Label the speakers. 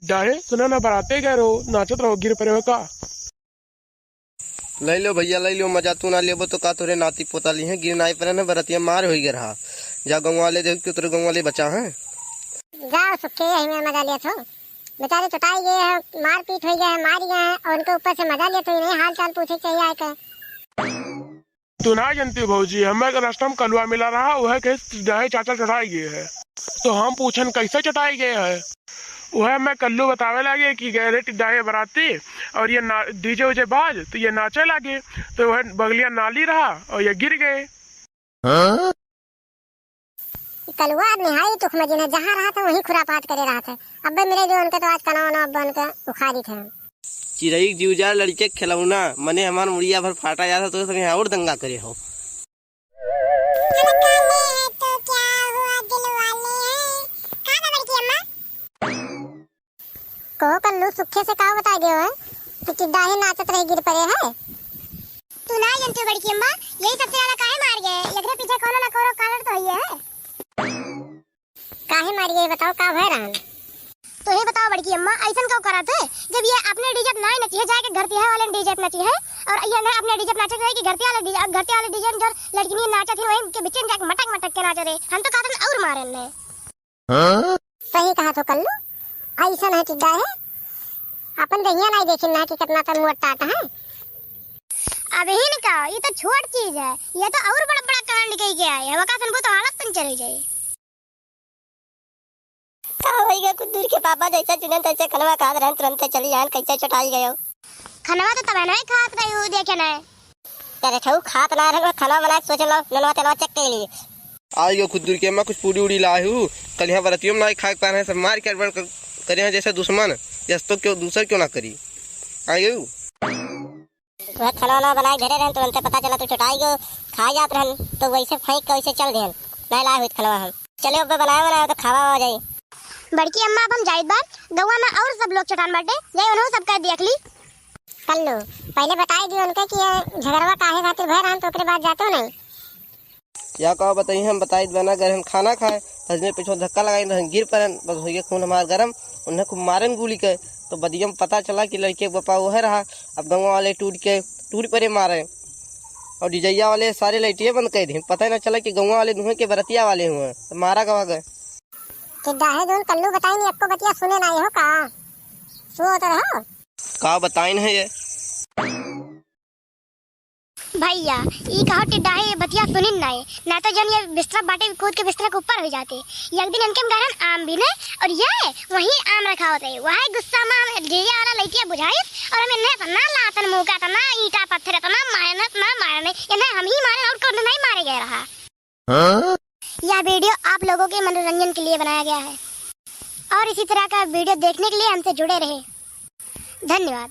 Speaker 1: डाहे सुना ना बराते गए रहो नाचत रहो गिर पड़े हो का।
Speaker 2: ले लो भैया ले लो मजा तू ना लेबो तो का तोरे नाती पोता ली है गिर नाई पर ना बरतिया मार हो रहा जा गाँव वाले देख के तेरे गाँव वाले बचा है
Speaker 3: जाओ सुखे यही में मजा लिया तो बेचारे चुटाई गए हैं मारपीट हो गया है मारी गए हैं और उनके ऊपर से मजा लिया तो इन्हें हाल चाल पूछे चाहिए आकर।
Speaker 1: तू ना जानती भौजी हमें रास्ता में कलुआ मिला रहा वह के डाहे चाचा चढ़ाई गए है तो हम पूछन कैसे चटाई गए है वह मैं कल्लू बतावे लगे कि गए रे डाहे बराती और ये डीजे उजे बाज तो ये नाचे लगे तो वह बगलिया नाली रहा और ये गिर गए।
Speaker 3: कलुआ निहाई तुख में जिन्हें जहाँ रहा था वहीं खुरापात करे रहा था। अब मिले जो उनके तो आज कना अब उनका उखाड़ी थे
Speaker 2: चिरई जीवजार लड़के खिलौना मने हमार मुड़िया भर फाटा जाता तो सब यहाँ और दंगा करे हो।
Speaker 3: कहो कल्लू सुखे से कहा बता दियो है कि चिड्डा ही नाचत रही गिर पड़े है। तू ना जानती बड़की अम्मा यही सबसे ज्यादा काहे मार गए एकरे पीछे कोनो ना कोनो कारण तो ही है। काहे मार गए बताओ का भय रहन तो ही बताओ बड़की अम्मा ऐसन क्यों करा थे जब ये अपने डीजे ना नची है जाके घर तिहार वाले डीजे नची है और ये ना अपने डीजे नाचे थे कि घर वाले डीजे जो लड़की ने नाचा थी वही के बीच में जाके मटक मटक के नाचे रे हम तो कहते और मारे ने। सही कहा तो कल्लू ऐसा है चिड्डा है अपन दहिया नहीं देखी ना कि कितना तन मुंह टाटा है। अब ही नहीं कहा ये तो छोट चीज है ये तो और बड़ा बड़ा कांड कही के आए हम का सुनबो तो हालत तन चली जाए।
Speaker 4: का होइगा कुछ दूर के पापा जैसा चुनन तैसे खनवा खाद रहन तुरंत चली जान कैसे चटाई गयो
Speaker 3: खनवा तो तबे नहीं खात रही हूं देखे ना
Speaker 4: तेरे ठऊ खात ना रह खनवा बना के सोच लो ननवा तेनवा चेक के लिए
Speaker 2: आई गो खुद दूर के मैं कुछ पूरी उड़ी लाई हूँ कल यहाँ बरतियों में ना खा पा रहे सब मार के अड़बड़ करे हैं जैसे दुश्मन जैसे तो क्यों दूसर क्यों ना करी आई गई
Speaker 4: वह खनवा ना बनाए घरे रहन तुरंत पता चला तू चटाई गयो खा जात रहन तो वैसे फेंक के वैसे चल देन नहीं लाए हुई खनवा हम चले अब बनाए तो खावा हो जाए।
Speaker 3: बड़की अम्मा अब हम जाइत बात गौवा में और सब लोग चटान बाटे जाए उन्हों सब कह देख ली। कल्लू पहले बताई दियो उनके कि ये झगड़वा काहे खातिर भय रहन तो ओकरे बाद जातो नहीं
Speaker 2: या कहो बताइए हम बताई बना गए हम खाना खाए हजने पीछे धक्का लगाई गिर पर बस हो गया खून हमारा गर्म उन्हें खूब मारन गोली के तो बदिया में पता चला कि लड़के बापा वो है रहा अब गाँव वाले टूट परे मारे और डिजैया वाले सारे लाइटिए बंद कर दी पता ही ना चला कि गाँव वाले दुहे के बरतिया वाले हुए तो मारा गवा गए
Speaker 3: चिड्डा है जो कल्लू बताई नहीं आपको बतिया सुने ना हो का सो तो रहो
Speaker 2: का बताई है ये
Speaker 3: भैया ई कहो टिड्डा है ये बतिया सुनिन ना तो जन ये बिस्तरा बाटे कूद के बिस्तरा के ऊपर हो जाते एक दिन इनके घरन आम भी ने और ये वही आम रखा होते वही गुस्सा में ढेरिया वाला लइकिया बुझाई और हमें ने तना लातन मुंह का तना ईटा पत्थर तना मारने ये नहीं हम ही मारे और कौन नहीं मारे गए रहा। यह वीडियो आप लोगों के मनोरंजन के लिए बनाया गया है और इसी तरह का वीडियो देखने के लिए हमसे जुड़े रहे। धन्यवाद।